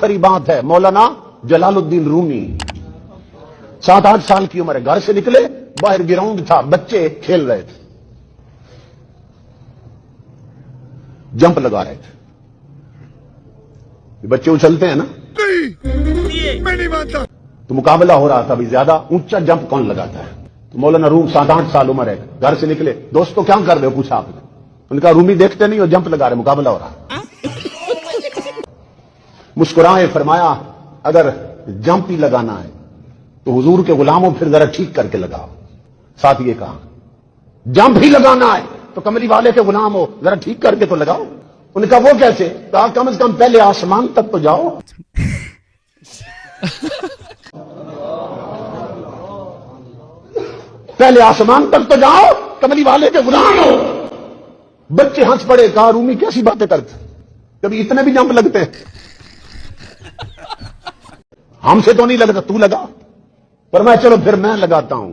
کھری بات ہے. مولانا جلال الدین رومی 7-8 سال کی عمر ہے, گھر سے نکلے, باہر گراؤنڈ تھا, بچے کھیل رہے تھے, جمپ لگا رہے تھے. بچے اچھلتے ہیں نا, میں نہیں مانتا. تو مقابلہ ہو رہا تھا بھی زیادہ اونچا جمپ کون لگاتا ہے. تو مولانا روم 7-8 سال عمر ہے, گھر سے نکلے, دوستو کیا کر رہے ہو, پوچھا آپ نے. ان کا رومی دیکھتے نہیں ہو, جمپ لگا رہے, مقابلہ ہو رہا. مسکرائے, فرمایا اگر جمپ ہی لگانا ہے تو حضور کے غلاموں پھر ذرا ٹھیک کر کے لگاؤ. ساتھ یہ کہا جمپ ہی لگانا ہے تو کملی والے کے غلام ہو, ذرا ٹھیک کر کے تو لگاؤ. ان کا وہ کیسے, کہا کم از کم پہلے آسمان تک تو جاؤ. پہلے آسمان تک تو جاؤ, کملی والے کے غلام ہو. بچے ہنس پڑے, کہا رومی کیسی باتیں کرتے, کبھی اتنے بھی جمپ لگتے ہیں, ہم سے تو نہیں لگتا, تو لگا. پر میں چلو پھر میں لگاتا ہوں.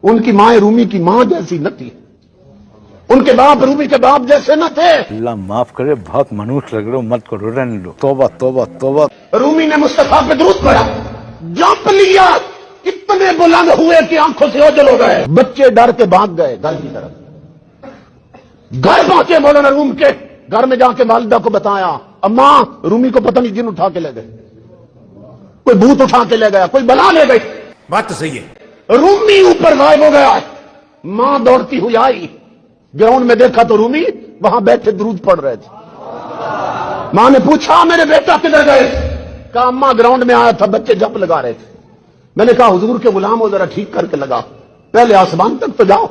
ان کی ماں رومی کی ماں جیسی نہ تھی, ان کے باپ رومی کے باپ جیسے نہ تھے. اللہ معاف کرے, بہت منحوس لگ رہے ہو, مت کرو, رہنے دو. توبہ توبہ توبہ. رومی نے مصطفیٰ پہ درود پڑھا, جمپ لیا, اتنے بلند ہوئے کہ آنکھوں سے اوجل ہو گئے. بچے ڈر کے بھاگ گئے گھر کی طرف. گھر پہنچے مولانا روم کے, گھر میں جا کے والدہ کو بتایا, اماں رومی کو پتہ نہیں جن اٹھا کے لے گئے, کوئی بھوت اٹھا کے لے گیا, کوئی بلا لے گئی. بات تو صحیح ہے. رومی اوپر غائب ہو گیا. ماں دوڑتی ہوئی آئی, گراؤنڈ میں دیکھا تو رومی وہاں بیٹھے درود پڑھ رہے تھے. ماں نے پوچھا میرے بیٹا کدھر گئے, کہا اماں گراؤنڈ میں آیا تھا, بچے جمپ لگا رہے تھے. میں نے کہا حضور کے غلام ہو, ذرا ٹھیک کر کے لگا, پہلے آسمان تک تو جاؤ.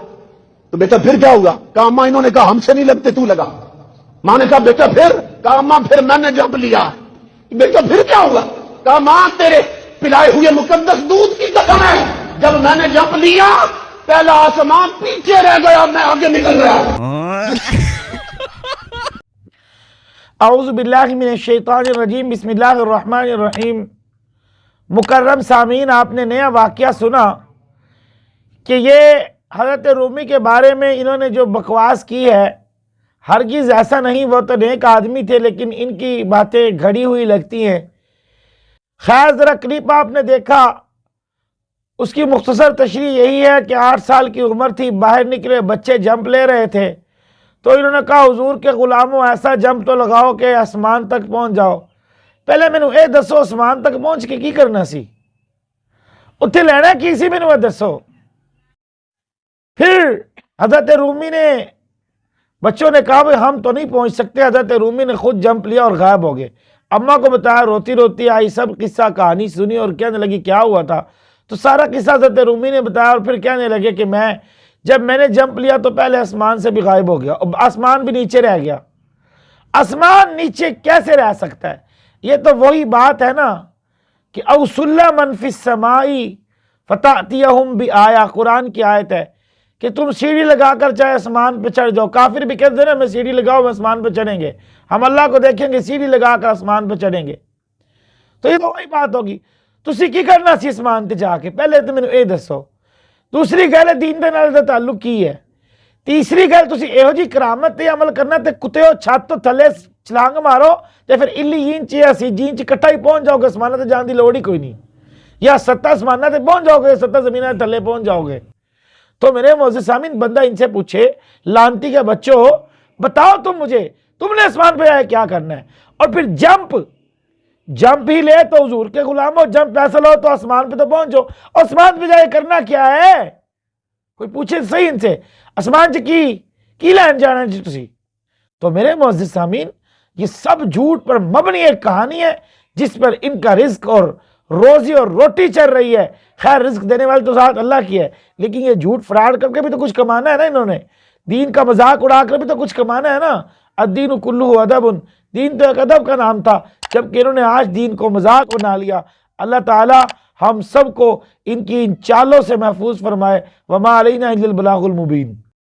تو بیٹا پھر کیا ہوگا, کہا اماں انہوں نے کہا ہم سے نہیں لگتے, تو لگا. ماں نے کہا بیٹا پھر, کہا اماں پھر میں نے جمپ لیا. بیٹا پھر کیا ہوگا, کہا ماں تیرے پلائے ہوئے مقدس دودھ کی قسم ہے, جب میں نے جمپ لیا پہلا آسمان پیچھے رہ گیا, میں آگے نکل گیا. اعوذ باللہ من الشیطان الرجیم, بسم اللہ الرحمن الرحیم. مکرم سامعین, آپ نے نیا واقعہ سنا کہ یہ حضرت رومی کے بارے میں انہوں نے جو بکواس کی ہے, ہرگز ایسا نہیں, وہ تو نیک آدمی تھے, لیکن ان کی باتیں گھڑی ہوئی لگتی ہیں. خیر ذرا کلپ آپ نے دیکھا, اس کی مختصر تشریح یہی ہے کہ 8 سال کی عمر تھی, باہر نکلے, بچے جمپ لے رہے تھے, تو انہوں نے کہا حضور کے غلاموں ایسا جمپ تو لگاؤ کہ آسمان تک پہنچ جاؤ. پہلے مینوں اے دسو آسمان تک پہنچ کے کی کرنا سی, اتنے لینا کی سی, مینوں اے دسو. پھر حضرت رومی نے, بچوں نے کہا بھئی ہم تو نہیں پہنچ سکتے. حضرت رومی نے خود جمپ لیا اور غائب ہو گئے. اماں کو بتایا, روتی روتی آئی, سب قصہ کہانی سنی اور کہنے لگی کیا ہوا تھا. تو سارا قصہ حضرت رومی نے بتایا, اور پھر کہنے لگے کہ جب میں نے جمپ لیا تو پہلے آسمان سے بھی غائب ہو گیا, آسمان بھی نیچے رہ گیا. آسمان نیچے کیسے رہ سکتا ہے؟ یہ تو وہی بات ہے نا کہ او سلمن فی السماء فتأتیہم بآیہ, قرآن کی آیت ہے کہ تم سیڑھی لگا کر چاہے آسمان پہ چڑھ جاؤ. کافر بھی کہتے ہیں نا, میں سیڑھی لگاؤ ہم آسمان پہ چڑھیں گے, ہم اللہ کو دیکھیں گے سیڑھی لگا کر آسمان پہ چڑھیں گے. تو یہ تو وہی بات ہوگی. تسی کی کرنا سی آسمان تے جا کے, پہلے تو مینوں اے دسو. دوسری گل دین دے نال دا تعلق کی ہے. تیسری گل تسی ایہو جی کرامت تے عمل کرنا تے کتے ہو چھت تو تھلے چھلانگ مارو تے پھر علیین چ یا سجین چ کٹا ہی پہنچ جاؤ گے, آسماناں تے جان دی لوڑ ہی کوئی نہیں. یا 7 آسماناں تے پہنچ جاؤ گے, 7 زمیناں تے تھلے پہنچ جاؤ گے. تو میرے معزز سامعین, بندہ ان سے پوچھے لانتی کے بچوں بتاؤ تم مجھے, تم نے آسمان پہ جائے کیا کرنا ہے؟ اور پھر جمپ ہی لے تو حضور کے غلام ہو, جمپ ایسا لو تو آسمان پہ تو پہنچو. آسمان پہ جائے کرنا کیا ہے؟ کوئی پوچھے صحیح ان سے, آسمان چ کی لین جانا جی تسی؟ تو میرے معزز سامعین, یہ سب جھوٹ پر مبنی ایک کہانی ہے جس پر ان کا رزق اور روزی اور روٹی چل رہی ہے. خیر رزق دینے والی تو ذات اللہ کی ہے, لیکن یہ جھوٹ فراڈ کر کے بھی تو کچھ کمانا ہے نا انہوں نے, دین کا مذاق اڑا کر بھی تو کچھ کمانا ہے نا. الدین کلہ ادب, دین تو ایک ادب کا نام تھا, جبکہ انہوں نے آج دین کو مذاق بنا لیا. اللہ تعالی ہم سب کو ان کی ان چالوں سے محفوظ فرمائے. وما علینا الا البلاغ المبین.